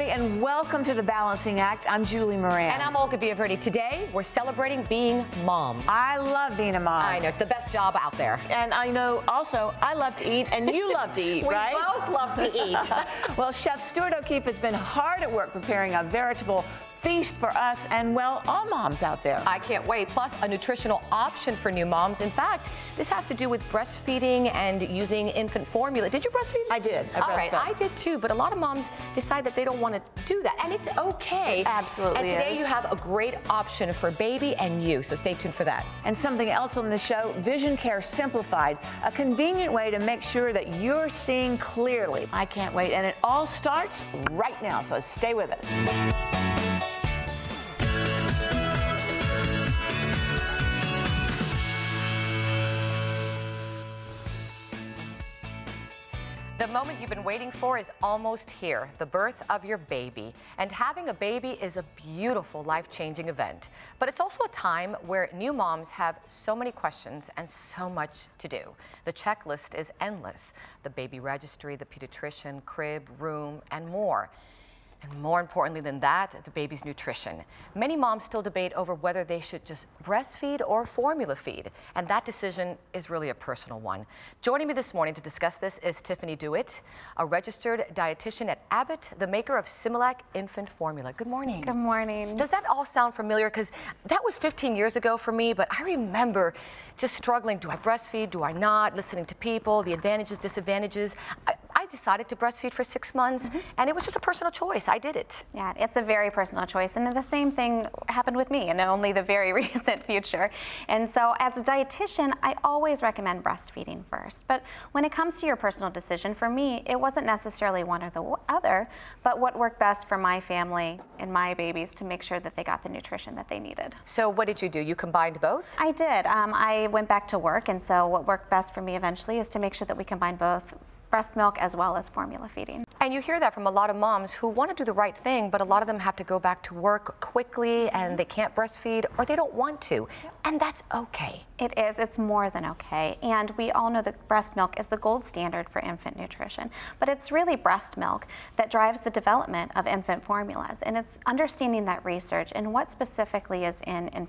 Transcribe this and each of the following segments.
And welcome to The Balancing Act. I'm Julie Moran. And I'm Olga Villaverde. Today, we're celebrating being mom. I love being a mom. I know, it's the best job out there. And I know also, I love to eat, and you love to eat, right? We both love to eat. Well, Chef Stuart O'Keeffe has been hard at work preparing a veritable feast for us and, well, all moms out there. I can't wait. Plus, a nutritional option for new moms. In fact, this has to do with breastfeeding and using infant formula. Did you breastfeed? I did. All right, I did too, but a lot of moms decide that they don't want to do that, and it's okay. It absolutely And today is. you have a great option for baby and you, so stay tuned for that. And something else on the show, Vision Care Simplified, a convenient way to make sure that you're seeing clearly. I can't wait, and it all starts right now, so stay with us. The moment you've been waiting for is almost here, the birth of your baby. And having a baby is a beautiful, life-changing event. But it's also a time where new moms have so many questions and so much to do. The checklist is endless. The baby registry, the pediatrician, crib, room, and more. And more importantly than that, the baby's nutrition. Many moms still debate over whether they should just breastfeed or formula feed, and that decision is really a personal one. Joining me this morning to discuss this is Tiffany Dewitt, a registered dietitian at Abbott, the maker of Similac infant formula. Good morning. Good morning. Does that all sound familiar? Because that was 15 years ago for me, but I remember just struggling. Do I breastfeed? Do I not? Listening to people, the advantages, disadvantages. I decided to breastfeed for 6 months, and it was just a personal choice. I did it. Yeah, it's a very personal choice, and the same thing happened with me in only the very recent future. And so as a dietitian, I always recommend breastfeeding first. But when it comes to your personal decision, for me, it wasn't necessarily one or the other, but what worked best for my family and my babies to make sure that they got the nutrition that they needed. So what did you do? You combined both? I did. I went back to work, and so what worked best for me eventually is to make sure that we combine both breast milk as well as formula feeding. And you hear that from a lot of moms who want to do the right thing, but a lot of them have to go back to work quickly and they can't breastfeed or they don't want to. And that's okay. It is. It's more than okay. And we all know that breast milk is the gold standard for infant nutrition. But it's really breast milk that drives the development of infant formulas. And it's understanding that research and what specifically is in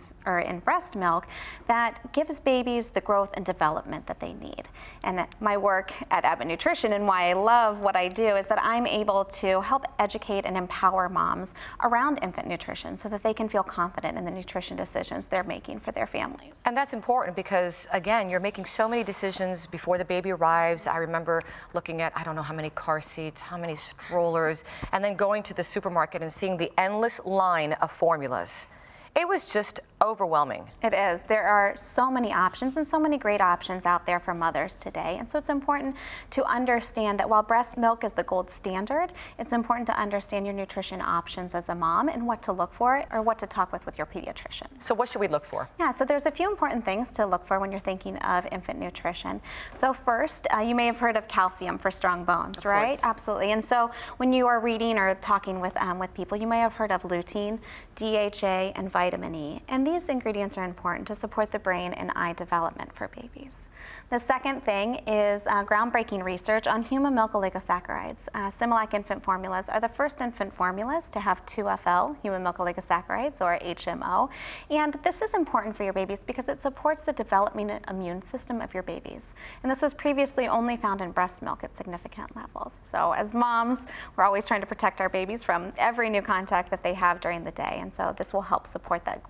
breast milk that gives babies the growth and development that they need. And my work at Abbott Nutrition and why I love what I do is that I'm able to help educate and empower moms around infant nutrition so that they can feel confident in the nutrition decisions they're making for their families. And that's important because, again, you're making so many decisions before the baby arrives. I remember looking at, I don't know how many car seats, how many strollers, and then going to the supermarket and seeing the endless line of formulas. It was just overwhelming. It is. There are so many options and so many great options out there for mothers today. And so it's important to understand that while breast milk is the gold standard, it's important to understand your nutrition options as a mom and what to look for or what to talk with your pediatrician. So what should we look for? Yeah, so there's a few important things to look for when you're thinking of infant nutrition. So first, you may have heard of calcium for strong bones, right? Absolutely. And so when you are reading or talking with people, you may have heard of lutein, DHA, and vitamin E. And these ingredients are important to support the brain and eye development for babies. The second thing is groundbreaking research on human milk oligosaccharides. Similac infant formulas are the first infant formulas to have 2FL, human milk oligosaccharides, or HMO. And this is important for your babies because it supports the development immune system of your babies. And this was previously only found in breast milk at significant levels. So as moms, we're always trying to protect our babies from every new contact that they have during the day. And so this will help support that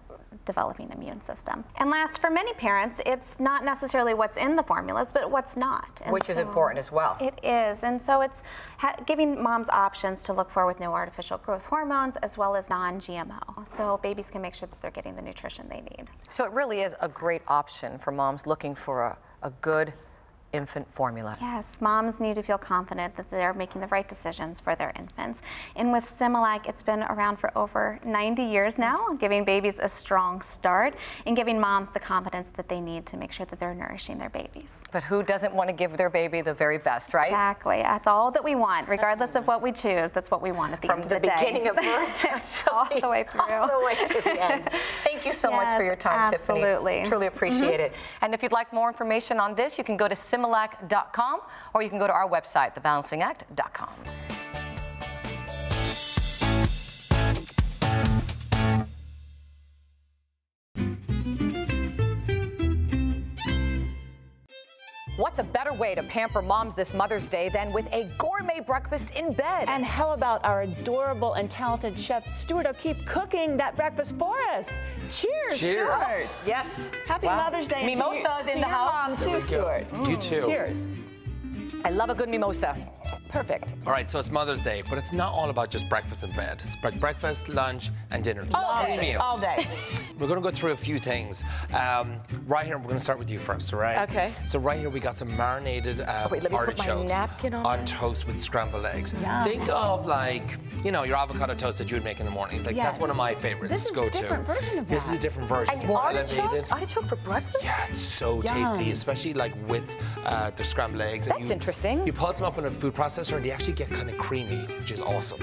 developing immune system. And last, for many parents, it's not necessarily what's in the formulas, but what's not. And which is important as well. It is, and so it's giving moms options to look for with no artificial growth hormones as well as non-GMO, so babies can make sure that they're getting the nutrition they need. So it really is a great option for moms looking for a good infant formula. Yes, moms need to feel confident that they're making the right decisions for their infants. And with Similac, it's been around for over 90 years now, giving babies a strong start and giving moms the confidence that they need to make sure that they're nourishing their babies. But who doesn't want to give their baby the very best, right? Exactly. That's all that we want, regardless of what we choose. That's what we want at the end of the day. From the beginning of birth all the way through. All the way to the end. Thank you so much for your time, Tiffany. Absolutely. Truly appreciate it. And if you'd like more information on this, you can go to Similac.com or you can go to our website, thebalancingact.com. What's a better way to pamper moms this Mother's Day than with a gourmet breakfast in bed? And how about our adorable and talented chef, Stuart O'Keeffe, cooking that breakfast for us? Cheers, Cheers. Stuart. Yes. Happy Mother's Day. Mimosas in the house. To your mom, too, Stuart. You too. Cheers. I love a good mimosa. Perfect. All right, so it's Mother's Day, but it's not all about just breakfast and bed. It's breakfast, lunch, and dinner. All Three day. meals. All day. We're going to go through a few things. Right here, we're going to start with you first, all right? Okay. So right here, we got some marinated wait, let me put my artichokes napkin on. toast with scrambled eggs. Yum. Think of like, you know, your avocado toast that you would make in the mornings. Like, Yes. that's one of my favorites. This is a different version of This that. is a different version. It's And more artichoke? elevated. Artichoke for breakfast? Yeah, it's so tasty, especially like with the scrambled eggs. That's interesting. You pulse them up in a food processor and they actually get kind of creamy, which is awesome.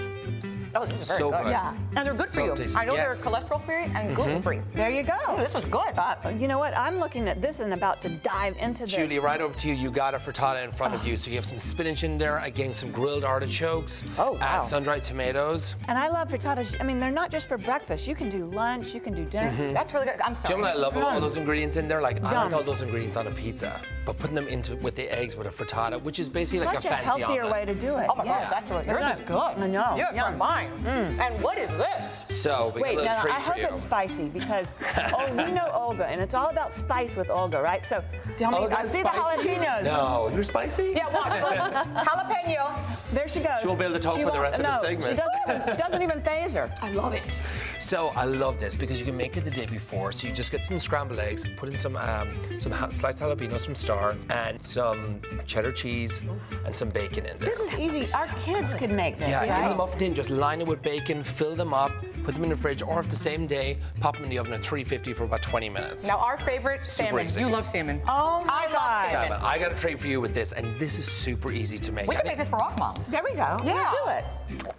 Oh, this is very So good. good. Yeah. And they're good So for you. tasty. I know Yes. they're cholesterol-free and gluten-free. There you go. Oh, this is good. You know what? I'm looking at this and about to dive into this. Julie, right over to you. You got a frittata in front of you. So you have some spinach in there, again, some grilled artichokes, Oh, wow. sun-dried tomatoes. And I love frittatas. I mean, they're not just for breakfast. You can do lunch, you can do dinner. That's really good. I'm Do sorry. you know what I love about all those ingredients in there? Like, I Yum. like all those ingredients on a pizza, but putting them into with the eggs with a frittata, which is basically Such like a a fancy healthier omelet. way to do it. Oh my Yeah. gosh, that's really, yours is good. I know. Yours Yum. are mine. And what is this? So we got Wait, a little now treat I for hope you. it's spicy because we know Olga, and it's all about spice with Olga, right? So tell me, I Olga's see spicy? the jalapenos. No, you're spicy? Yeah, watch. Jalapeno. There she goes. She won't be able to talk She for the won't- rest of the no, segment. She doesn't even phase her. I love it. So I love this because you can make it the day before. So you just get some scrambled eggs, put in some sliced jalapenos from Star, and some cheddar cheese, and some bacon in there. This is easy. Our kids could make this, Yeah, right? in the muffin tin, just line it with bacon, fill them up, put them in the fridge, or if the same day, pop them in the oven at 350 for about 20 minutes. Now, our favorite, salmon. easy. You love salmon. Oh my I love God. salmon. Salmon. I got a treat for you with this, and this is super easy to make. We can make this for rock moms. There we go. Yeah. Do it.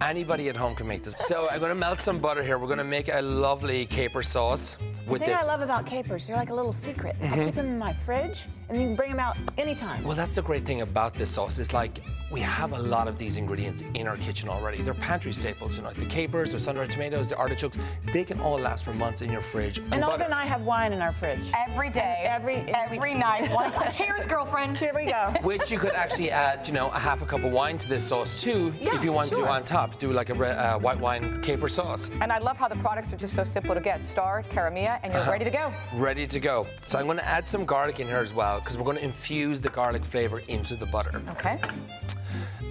Anybody at home can make this. So I'm gonna melt some butter here. We're gonna make a lovely caper sauce with The thing this. I love about capers, they're like a little secret. I keep them in my fridge, and you can bring them out anytime. Well, that's the great thing about this sauce is like we have a lot of these ingredients in our kitchen already. They're pantry staples, you know, like the capers, the sun-dried tomatoes, the artichokes. They can all last for months in your fridge. And butter. Olga and I have wine in our fridge. Every day. Every night. Cheers, girlfriend. Here we go. Which you could actually add, you know, a half a cup of wine to this sauce too, Yeah, if you want to do sure. on top. Do like a white wine caper sauce. And I love how the products are just so simple to get. Star, caramia, and you're ready to go. Ready to go. So I'm going to add some garlic in here as well because we're going to infuse the garlic flavor into the butter. Okay.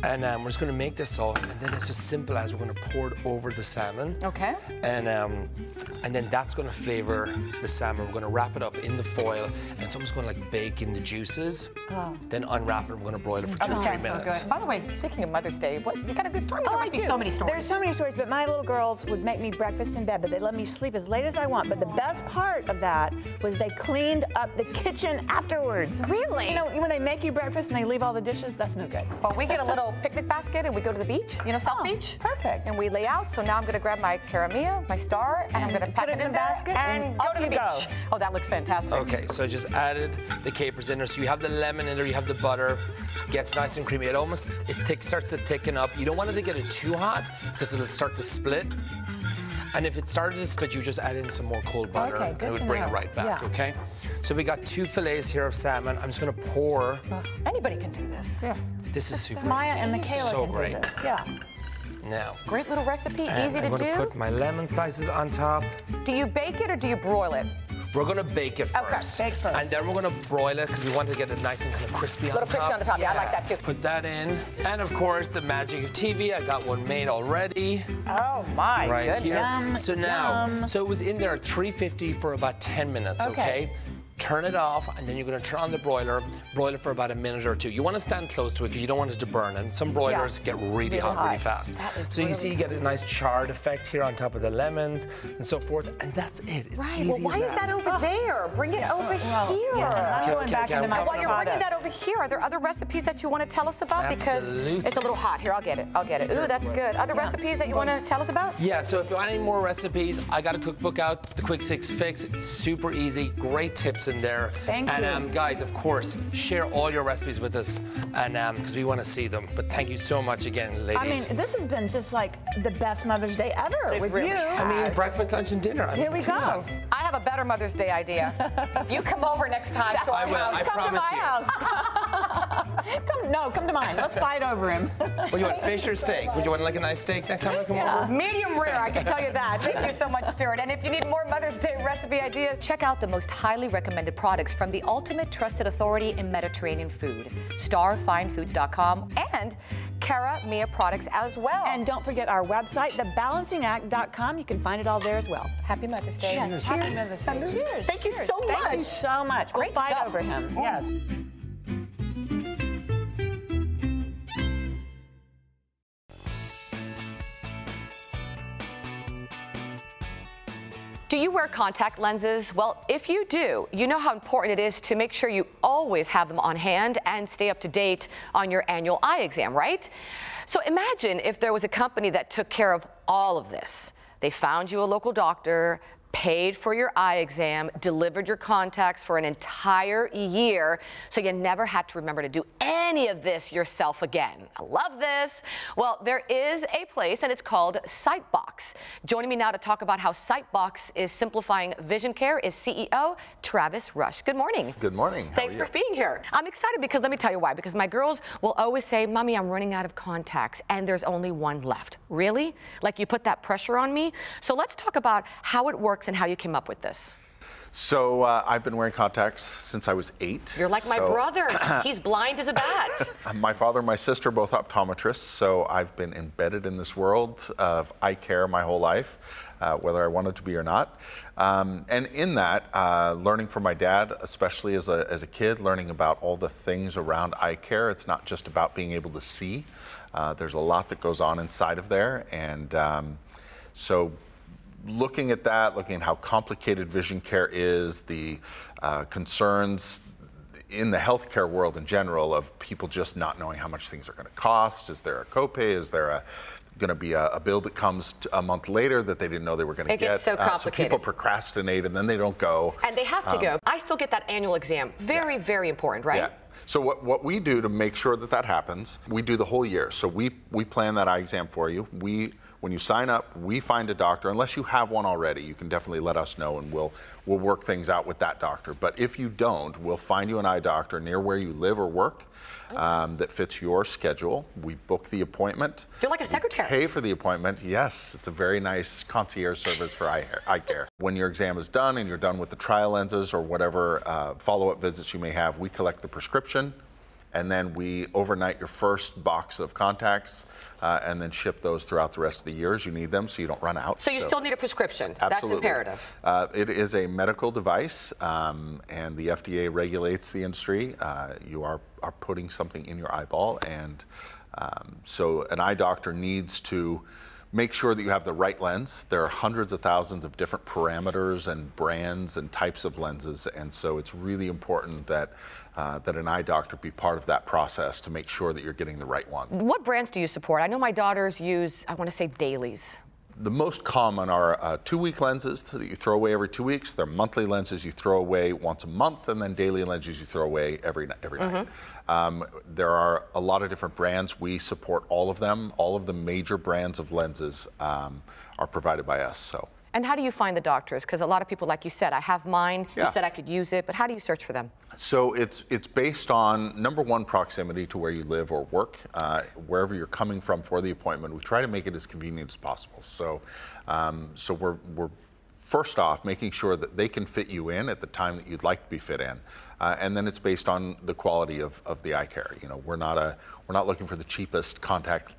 And we're just going to make this sauce, and then it's just simple as we're going to pour it over the salmon. Okay. And then that's going to flavor the salmon. We're going to wrap it up in the foil, and it's almost going to like bake in the juices. Oh. Then unwrap it, and we're going to broil it for 2 or 3 sounds so minutes. good. By the way, speaking of Mother's Day, you got a good story? There Oh, must I be do. so many stories. There's so many stories, but my little girls would make me breakfast in bed, but they let me sleep as late as I want. But the best part of that was they cleaned up the kitchen afterwards. Really? You know, when they make you breakfast and they leave all the dishes, that's no good. Well, we get a little picnic basket and we go to the beach, you know, South Oh, Beach. perfect. And we lay out. So now I'm going to grab my caramia, my Star, and I'm going to pack put it in in the there basket and and go off to the you beach. go. Oh, that looks fantastic. Okay, so I just added the capers in there. So you have the lemon in there, you have the butter. Gets nice and creamy. It starts to thicken up. You don't want it to get it too hot because it'll start to split. And if it started to split, you just add in some more cold butter, Okay, and good it would to bring know. it right back. Yeah. Okay. So we got 2 fillets here of salmon. I'm just gonna pour. Anybody can do this. Yes. This is super Maya easy. and Michaela so can great. do this. Yeah. Now. Great little recipe, And easy I'm to gonna do. put my lemon slices on top. Do you bake it or do you broil it? We're gonna bake it Okay, first. bake first. And then we're gonna broil it because we want to get it nice and kind of crispy on Little top. crispy on the top. Yeah, I like that too. Put that in. And of course, the magic of TV. I got one made already. Oh my Right goodness. here. Yum, So now, yum. so it was in there at 350 for about 10 minutes, okay? turn it off, and then you're going to turn on the broiler, broil it for about a minute or two. You want to stand close to it because you don't want it to burn, and some broilers get really hot really fast. So you see you get a nice charred effect here on top of the lemons and so forth, and that's it. It's easy well, why as is that over there? Bring it over here. I'm going back into my While you're bringing that over here, are there other recipes that you want to tell us about? Because it's a little hot. Here, I'll get it. Ooh, that's good. Other recipes that you want to tell us about? Yeah, so if you want any more recipes, I got a cookbook out, The Quick 6 Fix. It's super easy, great tips in there. Thank you. And guys, of course, share all your recipes with us, and because we want to see them. But thank you so much again, ladies. I mean, this has been just like the best Mother's Day ever with you. I mean, breakfast, lunch, and dinner. Here we go. I have a better Mother's Day idea. You come over next time to our house. I promise to my house. Come to mine. Let's fight over him. What do you want, fish or steak? Would you want like a nice steak next time I come over? Medium rare, I can tell you that. Thank you so much, Stuart. And if you need more Mother's Day recipe ideas, check out the most highly recommended products from the ultimate trusted authority in Mediterranean food, starfinefoods.com, and Cara Mia products as well. And don't forget our website, thebalancingact.com. You can find it all there as well. Happy Mother's Day. Yes. Happy Mother's Day. Cheers. Thank you so much. Thank you so much. Great we'll fight stuff. over him. Yes. Do you wear contact lenses? Well, if you do, you know how important it is to make sure you always have them on hand and stay up to date on your annual eye exam, right? So imagine if there was a company that took care of all of this. They found you a local doctor, paid for your eye exam, delivered your contacts for an entire year, so you never had to remember to do any of this yourself again. I love this. Well, there is a place, and it's called Sightbox. Joining me now to talk about how Sightbox is simplifying vision care is CEO Travis Rush. Good morning. Good morning. Thanks for being here. I'm excited because let me tell you why. Because my girls will always say, "Mommy, I'm running out of contacts, and there's only one left." Really? Like you put that pressure on me? So let's talk about how it works and how you came up with this. So I've been wearing contacts since I was 8. You're like my brother. He's blind as a bat. My father and my sister, both optometrists, so I've been embedded in this world of eye care my whole life, whether I wanted to be or not. And in that, learning from my dad, especially as a kid, learning about all the things around eye care. It's not just about being able to see. There's a lot that goes on inside of there. And so looking at that, looking at how complicated vision care is, the concerns in the healthcare world in general of people just not knowing how much things are going to cost. Is there a copay? Is there going to be a bill that comes a month later that they didn't know they were going to get? It gets so complicated. So people procrastinate and then they don't go. And they have to go. I still get that annual exam. Very, very important, right? Yeah. So what we do to make sure that that happens, we do the whole year. So we plan that eye exam for you. When you sign up, we find a doctor. Unless you have one already, you can definitely let us know and we'll work things out with that doctor. But if you don't, we'll find you an eye doctor near where you live or work that fits your schedule. We book the appointment. You're like a secretary. Pay for the appointment. Yes, it's a very nice concierge service for eye care. When your exam is done and you're done with the trial lenses or whatever follow-up visits you may have, we collect the prescription. And then we overnight your first box of contacts and then ship those throughout the rest of the year as you need them so you don't run out. So you still need a prescription. Absolutely. That's imperative. It is a medical device and the FDA regulates the industry. You are putting something in your eyeball, and so an eye doctor needs to make sure that you have the right lens. There are hundreds of thousands of different parameters and brands and types of lenses, and so it's really important that that an eye doctor be part of that process to make sure that you're getting the right one. What brands do you support? I know my daughters use, I want to say, dailies. The most common are 2-week lenses that you throw away every 2 weeks. They're monthly lenses you throw away once a month, and then daily lenses you throw away every night. There are a lot of different brands. We support all of them. All of the major brands of lenses are provided by us. So. And how do you find the doctors? Because a lot of people, like you said, I have mine. Yeah. You said I could use it, but how do you search for them? So it's based on, number one, proximity to where you live or work. Wherever you're coming from for the appointment, we try to make it as convenient as possible. So, so we're first off making sure that they can fit you in at the time that you'd like to be fit in, and then it's based on the quality of the eye care. You know, we're not looking for the cheapest contact,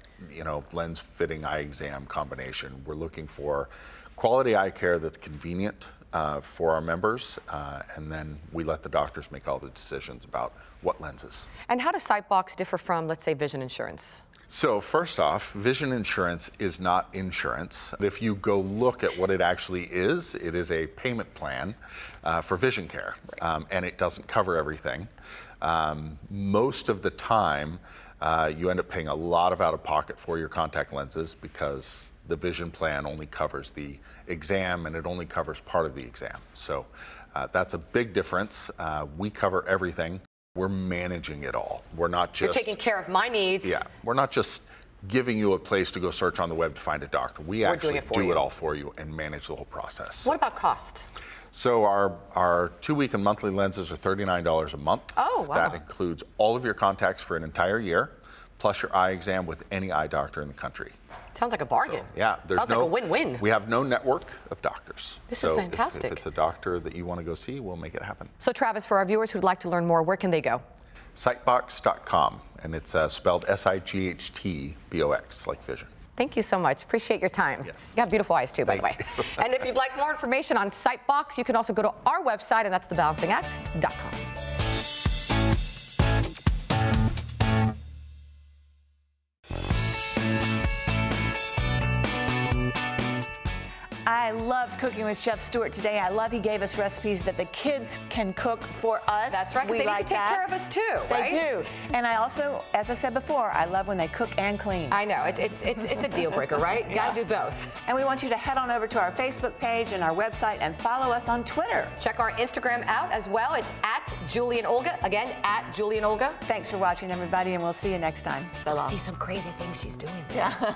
lens fitting eye exam combination. We're looking for quality eye care that's convenient for our members, and then we let the doctors make all the decisions about what lenses. And how does Sightbox differ from, let's say, vision insurance? So first off, vision insurance is not insurance. If you go look at what it actually is, it is a payment plan for vision care, and it doesn't cover everything. Most of the time, you end up paying a lot of out-of-pocket for your contact lenses because the vision plan only covers the exam and it only covers part of the exam. So that's a big difference. We cover everything. We're managing it all. We're not just... You're taking care of my needs. Yeah, we're not just giving you a place to go search on the web to find a doctor. We actually do it all for you and manage the whole process. What about cost? So our 2-week and monthly lenses are $39 a month. Oh, wow. That includes all of your contacts for an entire year, plus your eye exam with any eye doctor in the country. Sounds like a bargain. So, yeah, Sounds like a win-win. We have no network of doctors. This is fantastic. If it's a doctor that you want to go see, we'll make it happen. So Travis, for our viewers who'd like to learn more, where can they go? Sightbox.com, and it's spelled S-I-G-H-T-B-O-X, like vision. Thank you so much. Appreciate your time. Yes. You got beautiful eyes too, by the way. And if you'd like more information on Sightbox, you can also go to our website, and that's thebalancingact.com. I loved cooking with Chef Stuart today. I love he gave us recipes that the kids can cook for us. That's right, because they need to take care of us too, right? They do. And I also, as I said before, I love when they cook and clean. I know, it's a deal breaker, right? You gotta do both. And we want you to head on over to our Facebook page and our website and follow us on Twitter. Check our Instagram out as well. It's at Julie and Olga. Again, at Julie and Olga. Thanks for watching, everybody, and we'll see you next time. So long. See some crazy things she's doing. Yeah.